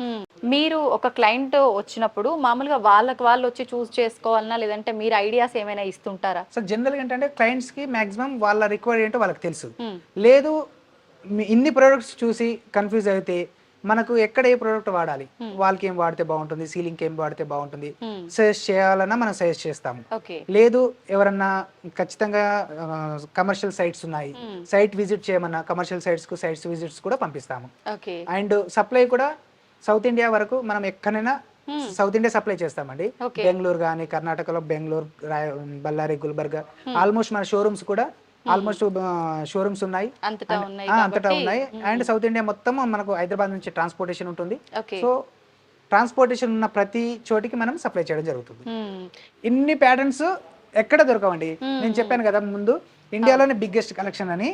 మీరు ఒక క్లయింట్ వచ్చినప్పుడు మామూలుగా వాళ్ళు వచ్చి చూస్ చేసుకోవాలన్నా, లేదంటే మీరు ఐడియాస్ ఏమైనా ఇస్తుంటారా? సో జనరల్ గా ఏంటంటే క్లయింట్స్ కి మాక్సిమం వాళ్ళ రిక్వైర్డ్ ఏంటో వాళ్ళకి తెలుసు. లేదు ఇన్ని ప్రొడక్ట్స్ చూసి కన్ఫ్యూజ్ అయితే మనకు ఎక్కడ ఏ ప్రోడక్ట్ వాడాలి, వాళ్ళకి ఏం వాడితే బాగుంటుంది, సీలింగ్ ఏం వాడితే బాగుంటుంది సజెస్ట్ చేయాలన్నా మనం సజెస్ట్ చేస్తాము. లేదు ఎవరన్నా ఖచ్చితంగా కమర్షియల్ సైట్స్ ఉన్నాయి, సైట్ విజిట్ చేయమన్నా కమర్షియల్ సైట్స్ విజిట్స్ కూడా పంపిస్తాము. అండ్ సప్లై కూడా సౌత్ ఇండియా వరకు మనం ఎక్కడైనా సౌత్ ఇండియా సప్లై చేస్తామండి. బెంగళూరు కానీ, కర్ణాటకలో బెంగళూరు, బళ్ళారి, గుల్బర్గా, ఆల్మోస్ట్ మన షోరూమ్స్ కూడా ఆల్మోస్ట్ షోరూమ్స్ ఉన్నాయి, అంతటా ఉన్నాయి. అండ్ సౌత్ ఇండియా మొత్తం మనకు హైదరాబాద్ నుంచి ట్రాన్స్పోర్టేషన్ ఉంటుంది. సో ట్రాన్స్పోర్టేషన్ ఉన్న ప్రతి చోటికి మనం సప్లై చేయడం జరుగుతుంది. ఇన్ని ప్యాటర్న్స్ ఎక్కడ దొరకవండి. నేను చెప్పాను కదా ముందు, ఇండియాలోనే బిగ్గెస్ట్ కలెక్షన్ అని.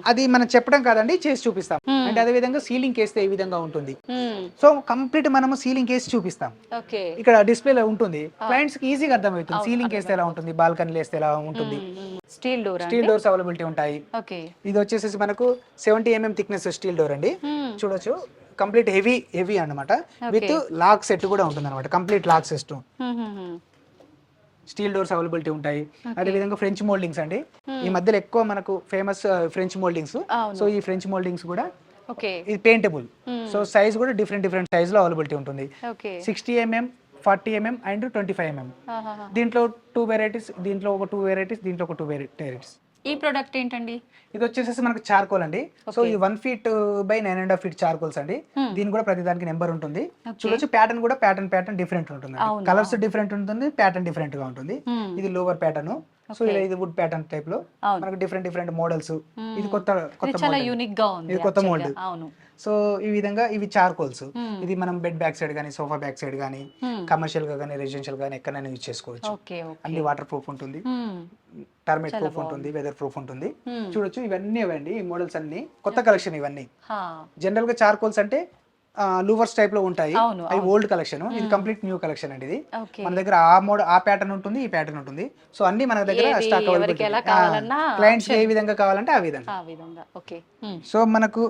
అది మనం చెప్పడం కాదండి, చేసి చూపిస్తాం. అంటే అదే విధంగా సీలింగ్ కేస్తే ఏ విధంగా ఉంటుంది. సో కంప్లీట్ మనము సీలింగ్ కేసి చూపిస్తాం. ఇక్కడ డిస్ప్లేలో ఉంటుంది, క్లయింట్స్ కి ఈజీగా అర్థమవుతుంది. సీలింగ్ కేస్తే ఎలా ఉంటుంది, బాల్కనీ వేస్తే ఎలా ఉంటుంది. స్టీల్ డోర్స్ అవైలబిలిటీ ఉంటాయి. ఇది వచ్చేసి మనకు 70mm థిక్నెస్ స్టీల్ డోర్ అండి. చూడొచ్చు, కంప్లీట్ హెవీ అన్నమాట. విత్ లాక్ సెట్ కూడా ఉంటుంది అనమాట, complete lock system. Steel doors availability ఉంటాయి. అదే విధంగా ఫ్రెంచ్ మోల్డింగ్స్ అండి. ఈ మధ్యలో ఎక్కువ మనకు ఫేమస్ ఫ్రెంచ్ మోల్డింగ్స్. సో ఈ ఫ్రెంచ్ మోల్డింగ్స్ కూడా ఇది పెయింటబుల్. సో సైజ్ కూడా డిఫరెంట్ సైజ్ లో అవైలబిలిటీ ఉంటుంది. 60 mm, 40 mm అండ్ 25 mm. దీంట్లో 2 వెరైటీస్, దీంట్లో ఒక 2 వెరైటీస్, దీంట్లో ఒక 2 వెరైటీస్. ఈ ప్రొడక్ట్ ఏంటండి? ఇది వచ్చేసి మనకు చార్కోల్ అండి. సో ఇది 1 feet by 9.5 feet చార్కోల్స్ అండి. దీని కూడా ప్రతి దానికి నెంబర్ ఉంటుంది. చూడొచ్చు ప్యాటర్న్ కూడా ప్యాటర్న్ డిఫరెంట్ ఉంటుంది, కలర్స్ డిఫరెంట్ ఉంటుంది, ప్యాటర్న్ డిఫరెంట్ గా ఉంటుంది. ఇది లోవర్ ప్యాటర్న్. సో ఇలా ఇది వుడ్ ప్యాటర్న్ టైప్ లో మనకు డిఫరెంట్ మోడల్స్. ఇది కొత్త యూనిక్ గా ఉంది, ఇది కొత్త మోడల్. సో ఈ విధంగా ఇవి చార్కోల్స్. ఇది మనం బెడ్ బ్యాక్ సైడ్ గానీ, సోఫా బ్యాక్ సైడ్ గానీ, కమర్షియల్ గా గానీ, రెసిడెన్షియల్ గానీ ఎక్కడైనా యూజ్ చేసుకోవచ్చు. అన్ని వాటర్ ప్రూఫ్ ఉంటుంది, టర్మైట్ ప్రూఫ్ ఉంటుంది, వెదర్ ప్రూఫ్ ఉంటుంది. చూడొచ్చు ఇవన్నీ ఇవ్వండి, ఈ మోడల్స్ అన్ని కొత్త కలెక్షన్. ఇవన్నీ జనరల్ గా చార్కోల్స్ అంటే లూవర్స్ టైప్ లో ఉంటాయి, అవి ఓల్డ్ కలెక్షన్. ఇది కంప్లీట్ న్యూ కలెక్షన్ అండి. ఇది మన దగ్గర ఆ ప్యాటర్న్ ఉంటుంది, ఈ ప్యాటర్న్ ఉంటుంది. సో అన్ని మన దగ్గర స్టాక్ అవైలబుల్. క్లయింట్స్ ఏ విధంగా కావాలంటే ఆ విధంగా. సో మనకు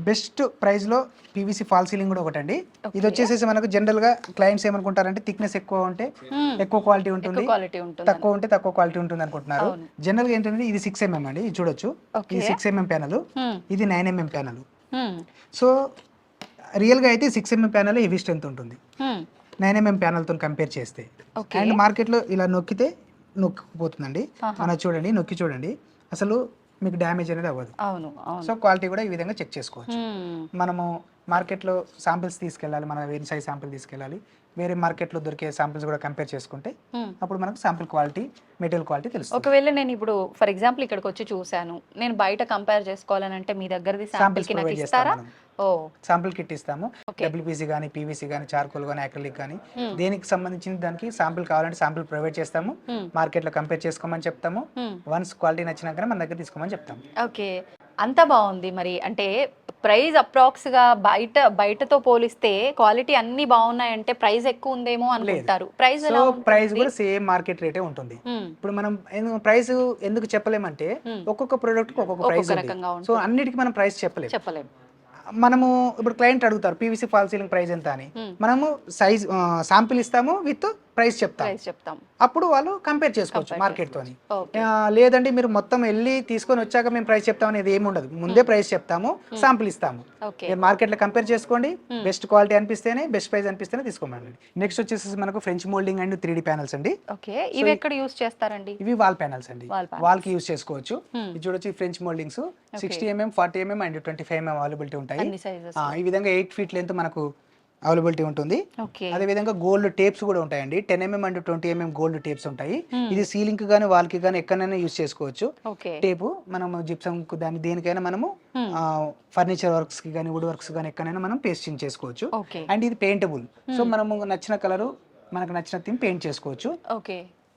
బెస్ట్ ప్రైస్ లో పీవీసీ ఫాల్ సీలింగ్ కూడా ఒకటండి. ఇది వచ్చేసి మనకు జనరల్ గా క్లయింట్స్ ఏమనుకుంటారంటే థిక్నెస్ ఎక్కువ ఉంటే ఎక్కువ క్వాలిటీ ఉంటుంది, తక్కువ ఉంటే తక్కువ క్వాలిటీ ఉంటుంది అనుకుంటున్నారు. జనరల్ గా ఏంటంటే ఇది 6 mm అండి. ఇది చూడొచ్చు, ఇది 6 mm ప్యానల్, ఇది 9 mm ప్యానల్. సో రియల్ గా అయితే 6 mm ప్యానల్ హెవీ స్ట్రెంత్ ఉంటుంది 9 mm ప్యానల్ తో కంపేర్ చేస్తే. అండ్ మార్కెట్ లో ఇలా నొక్కితే నొక్కిపోతుందండి. మన చూడండి, నొక్కి చూడండి, అసలు మీకు డ్యామేజ్ అనేది అవ్వదు. సో క్వాలిటీ కూడా ఈ విధంగా చెక్ చేసుకోవచ్చు. మనము మార్కెట్లో శాంపిల్స్ తీసుకెళ్ళాలి, మన వేరే సైజ్ శాంపిల్ తీసుకెళ్ళాలి, వేరే మార్కెట్లో దొరికే శాంపిల్స్ కూడా కంపేర్ చేసుకుంటే అప్పుడు మనకు శాంపిల్ క్వాలిటీ, మెటీరియల్ క్వాలిటీ తెలుస్తుంది. ఒకవేళ నేను ఇప్పుడు ఫర్ ఎగ్జాంపుల్ ఇక్కడికి వచ్చి చూసాను, నేను బయట కంపేర్ చేసుకోవాలని అంటే మీ దగ్గరది శాంపిల్ కి నాకు ఇస్తారా? శాంపిల్ కిట్ ఇస్తాము. డబ్ల్యూపీసీ కానీ, పీవీసీ కానీ, చార్కోల్ కానీ, అక్రిలిక్ కానీ, దేనికి సంబంధించిన దానికి శాంపిల్ కావాలంటే శాంపిల్ ప్రొవైడ్ చేస్తాము. మార్కెట్ లో కంపేర్ చేసుకోమని చెప్తాము. వన్స్ క్వాలిటీ నచ్చినాక మన దగ్గర తీసుకోమని చెప్తాము. ఓకే, అంతా బాగుంది. మరి అంటే ప్రైస్ అప్రాక్స్ గా బయటతో పోలిస్తే క్వాలిటీ అన్ని బాగున్నాయంటే ప్రైస్ ఎక్కువ ఉందేమో అనుకుంటారు. ప్రైస్ కూడా సేమ్ మార్కెట్ రేటే ఉంటుంది. ఇప్పుడు మనం ప్రైస్ ఎందుకు చెప్పలేమంటే ఒక్కొక్క ప్రోడక్ట్ ఒక్కొక్క ప్రైస్ ఉంది. సో అన్నిటికీ మనం ప్రైస్ చెప్పలేము. మనము ఇప్పుడు క్లయింట్ అడుగుతారు పీవీసీ ఫాల్ సీలింగ్ ప్రైస్ ఎంత అని, మనము సైజ్ శాంపిల్ ఇస్తాము, విత్ ప్రైస్ చెప్తాం. అప్పుడు వాళ్ళు కంపేర్ చేసుకోవచ్చు మార్కెట్ తోని. లేదండి మీరు మొత్తం వెళ్ళి తీసుకొని వచ్చాక మేము ప్రైస్ చెప్తాం అనేది ఏమి ఉండదు. ముందే ప్రైస్ చెప్తాము, శాంపిల్ ఇస్తాము. మార్కెట్ లో కంపేర్ చేసుకోండి, బెస్ట్ క్వాలిటీ అనిపిస్తేనే, బెస్ట్ ప్రైస్ అనిపిస్తేనే తీసుకోమండి. నెక్స్ట్ వచ్చేసి మనకు French moulding and 3D panels అండి. ఇవి ఎక్కడ యూస్ చేస్తారండి? ఇవి వాల్ ప్యానల్స్ అండి, వాల్ కి యూస్ చేసుకోవచ్చు. ఇది చూడొచ్చు, French moultings 60 mm, 40 mm and 25 mm availability ఉంటాయి. ఈ విధంగా 8 feet లెంత్ మనకు అవైలబిలిటీ ఉంటుంది. అదే విధంగా గోల్డ్ టేప్స్ కూడా ఉంటాయండి. 10 mm and 20 mm gold tapes ఉంటాయి. ఇది సీలింగ్ కి గానీ, వాల్ కి గానీ ఎక్కడైనా యూస్ చేసుకోవచ్చు. టేపు మనము జిప్సం దాని దేనికైనా మనము ఫర్నిచర్ వర్క్స్ కి గానీ, వుడ్ వర్క్స్ గానీ ఎక్కడైనా మనం పేస్టింగ్ చేసుకోవచ్చు. అండ్ ఇది పెయింటబుల్. సో మనము నచ్చిన కలర్, మనకు నచ్చిన థీమ్ పెయింట్ చేసుకోవచ్చు.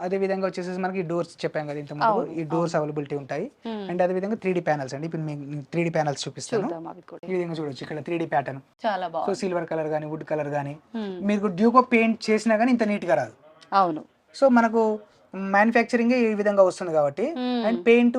అదే విధంగా వచ్చేసి మనకి డోర్స్ చెప్పాం కదా ఇంత ముందు, ఈ డోర్స్ అవైలబిలిటీ ఉంటాయి. అండ్ అదే విధంగా 3D ప్యానల్స్ అండి. ఇప్పుడు మీకు 3D ప్యానల్స్ చూపిస్తాను. ఈ విధంగా చూడొచ్చు, ఇక్కడ 3D pattern. So silver colour గానీ, వుడ్ కలర్ గానీ, మీకు డ్యూకో పెయింట్ చేసినా గానీ ఇంత నీట్ గా రాదు. సో మనకు మ్యానుఫ్యాక్చరింగ్ ఈ విధంగా వస్తుంది కాబట్టి, అండ్ పెయింట్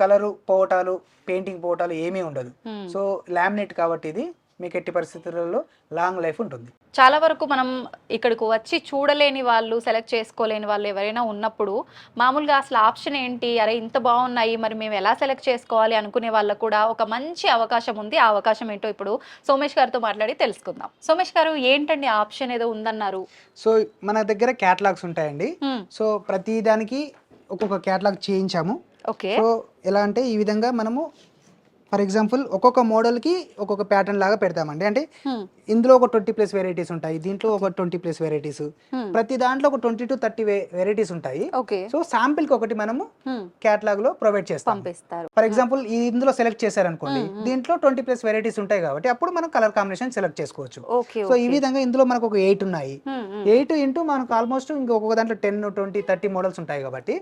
కలరు పోవటాలు, పెయింటింగ్ పోవటాలు ఏమీ ఉండదు. సో లామినేట్ కాబట్టి ఇది మీకు ఎట్టి పరిస్థితులలో లాంగ్ లైఫ్ ఉంటుంది. చాలా వరకు మనం ఇక్కడికి వచ్చి చూడలేని వాళ్ళు, సెలెక్ట్ చేసుకోలేని వాళ్ళు ఎవరైనా ఉన్నప్పుడు మామూలుగా అసలు ఆప్షన్ ఏంటి, అరే ఇంత బాగున్నాయి మరి మేము ఎలా సెలెక్ట్ చేసుకోవాలి అనుకునే వాళ్ళకు కూడా ఒక మంచి అవకాశం ఉంది. ఆ అవకాశం ఏంటో ఇప్పుడు సోమేష్ గారితో మాట్లాడి తెలుసుకుందాం. సోమేష్ గారు, ఏంటండి ఆప్షన్ ఏదో ఉందన్నారు? సో మన దగ్గర క్యాటలాగ్స్ ఉంటాయండి. సో ప్రతి దానికి ఒక్కొక్క క్యాటలాగ్ చేయించాము. సో ఎలా అంటే ఈ విధంగా మనము ఫర్ ఎగ్జాంపుల్ ఒక్కొక్క మోడల్ కి ఒక్కొక్క ప్యాటర్న్ లాగా పెడతామండి. అంటే ఇందులో ఒక 20+ వెరైటీస్ ఉంటాయి, దీంట్లో ఒక 20+ వెరైటీస్, ప్రతి దాంట్లో ఒక 20 to 30 వెరైటీస్ ఉంటాయి. సో శాంపిల్ కి ఒకటి మనము క్యాటలాగ్ లో ప్రొవైడ్ చేస్తాం. ఫర్ ఎగ్జాంపుల్ ఇందులో సెలెక్ట్ చేశారనుకోండి, దీంట్లో 20+ వెరైటీస్ ఉంటాయి కాబట్టి అప్పుడు మనం కలర్ కాంబినేషన్ సెలెక్ట్ చేసుకోవచ్చు. సో ఈ విధంగా ఇందులో మనకు ఒక 8 ఉన్నాయి. 8 ఇంటూ మనకు ఆల్మోస్ట్ ఇంకొక దాంట్లో 10, 20, 30 మోడల్స్ ఉంటాయి కాబట్టి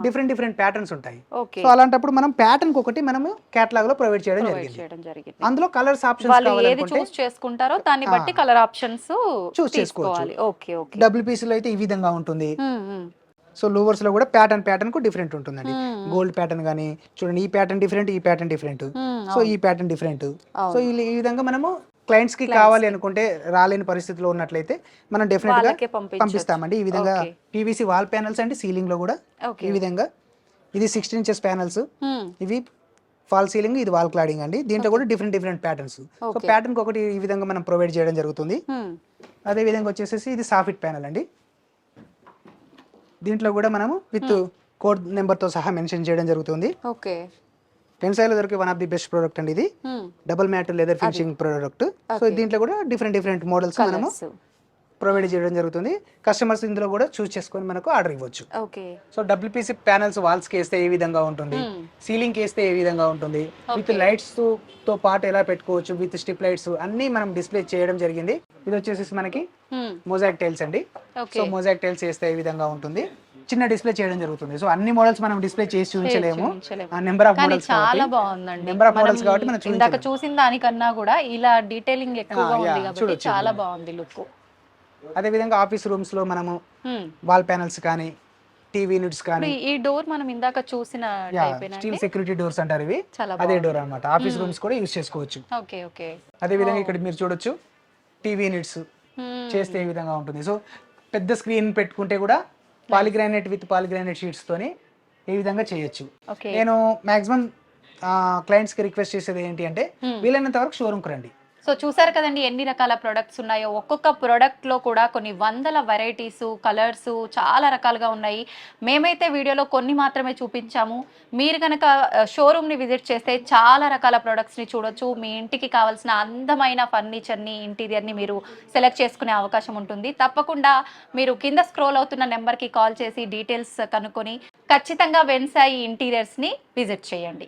డిఫరెంట్ ప్యాటర్న్స్ ఉంటాయి. సో అలాంటప్పుడు మనం ప్యాటర్న్ కి ఒకటి మనము క్యాటలాగ్ లో ప్రొవైడ్ చేయడం జరిగింది. అందులో కలర్స్ ఆప్షన్స్ కావాలనుకుంటే చేసుకుంటారో దాన్ని బట్టి కలర్ ఆప్షన్స్ చూస్ చేసుకోవాలి. WPC లో అయితే ఈ విధంగా ఉంటుంది. సో లూవర్స్ లో కూడా ప్యాటర్న్ కు డిఫరెంట్ ఉంటుందండి. గోల్డ్ ప్యాటర్న్ గానీ చూడండి, ఈ ప్యాటర్న్ డిఫరెంట్, ఈ ప్యాటర్న్ డిఫరెంట్, సో ఈ ప్యాటర్న్ డిఫరెంట్. సో ఈ విధంగా మనము క్లయింట్స్ కి కావాలి అనుకుంటే రాలేని పరిస్థితిలో ఉన్నట్లయితే మనం డెఫినెట్ గా వాళ్ళకే పంపించొచ్చు. పంపిస్తామండి. ఈ విధంగా Okay. పీవీసీ వాల్ ప్యానల్స్ అండి, సీలింగ్ లో కూడా Okay. ఈ విధంగా ఇది 16 ఇంచెస్ ప్యానల్స్, Hmm. ఇవి ఫాల్ సీలింగ్, ఇది వాల్ క్లాడింగ్ అండి. దీంట్లో కూడా different patterns. So Okay. Pattern ఒకటి ఈ విధంగా మనం ప్రొవైడ్ చేయడం జరుగుతుంది. Hmm. అదే విధంగా వచ్చేసేసి ఇది సాఫిట్ ప్యానల్ అండి. దీంట్లో కూడా మనము విత్ కోడ్ నెంబర్ తో సహా మెన్షన్ చేయడం జరుగుతుంది. ఓకే. పెన్సాయిలో దొరికే one of the best product అండి ఇది. Hmm. Double matte leather finishing product. So Okay. దీంట్లో కూడా డిఫరెంట్ మోడల్స్ మనము Colours. ప్రొవైడ్ చేయడం జరుగుతుంది. కస్టమర్స్ ఇందులో కూడా చూస్ చేసుకొని మనకు ఆర్డర్ ఇవ్వచ్చు. Okay. So WPC panels walls కి వేస్తే ఏ విధంగా ఉంటుంది, సీలింగ్ కి వేస్తే ఏ విధంగా ఉంటుంది, విత్ లైట్స్ తో పాటు ఎలా పెట్టుకోవచ్చు, విత్ స్ట్రిప్ లైట్స్ అన్ని మనం డిస్ప్లే చేయడం జరిగింది. ఇది వచ్చేసి మనకి Hmm. మొజాక్ టైల్స్ అండి. Okay. సో మొజాక్ టైల్స్ వేస్తే ఏ విధంగా ఉంటుంది, చిన్న డిస్ప్లే చేయడం జరుగుతుంది. సో అన్ని మోడల్స్ మనం డిస్ప్లే చేసి చూపించలేము, ఆ నెంబర్ ఆఫ్ కానీ మోడల్స్ చాలా బాగుందండి. నెంబర్ ఆఫ్ మోడల్స్ కాబట్టి మనం ఇందాక చూసిన దానికన్నా కూడా ఇలా డీటెయిలింగ్ ఎక్కువగా ఉంది కాబట్టి చూడొచ్చు. చాలా బాగుంది లుక్. అదే విధంగా ఆఫీస్ రూమ్స్ లో మనము వాల్ ప్యానల్స్ కానీ, టీవీ యూనిట్స్ కానీ, ఈ డోర్ మనం ఇందాక చూసిన టైపేనా? స్టీల్ సెక్యూరిటీ డోర్స్ అంటారు ఇవి. చాలా అదే డోర్ అన్నమాట. ఆఫీస్ రూమ్స్ కూడా యూస్ చేసుకోవచ్చు. ఓకే. ఓకే. అదే విధంగా ఇక్కడ మీరు చూడొచ్చు టీవీ యూనిట్స్ చేస్తే ఏ విధంగా ఉంటుంది. సో పెద్ద స్క్రీన్ పెట్టుకుంటే కూడా పాలిగ్రానైట్ విత్ పాలిగ్రానైట్ షీట్స్ తోని ఏ విధంగా చేయొచ్చు. ఓకే. నేను మాక్సిమం క్లయింట్స్ కి రిక్వెస్ట్ చేసేది ఏంటి అంటే వీలైనంత వరకు షోరూమ్ కు రండి. సో చూసారు కదండి ఎన్ని రకాల ప్రొడక్ట్స్ ఉన్నాయో. ఒక్కొక్క ప్రొడక్ట్ లో కూడా కొన్ని వందల వెరైటీస్, కలర్స్ చాలా రకాలుగా ఉన్నాయి. మేమైతే వీడియోలో కొన్ని మాత్రమే చూపించాము. మీరు కనుక షోరూమ్ ని విజిట్ చేస్తే చాలా రకాల ప్రొడక్ట్స్ ని చూడొచ్చు. మీ ఇంటికి కావాల్సిన అందమైన ఫర్నిచర్ ని, ఇంటీరియర్ ని మీరు సెలెక్ట్ చేసుకునే అవకాశం ఉంటుంది. తప్పకుండా మీరు కింద స్క్రోల్ అవుతున్న నెంబర్ కి కాల్ చేసి డీటెయిల్స్ కనుక్కొని ఖచ్చితంగా వెన్సాయి ఇంటీరియర్స్ ని విజిట్ చేయండి.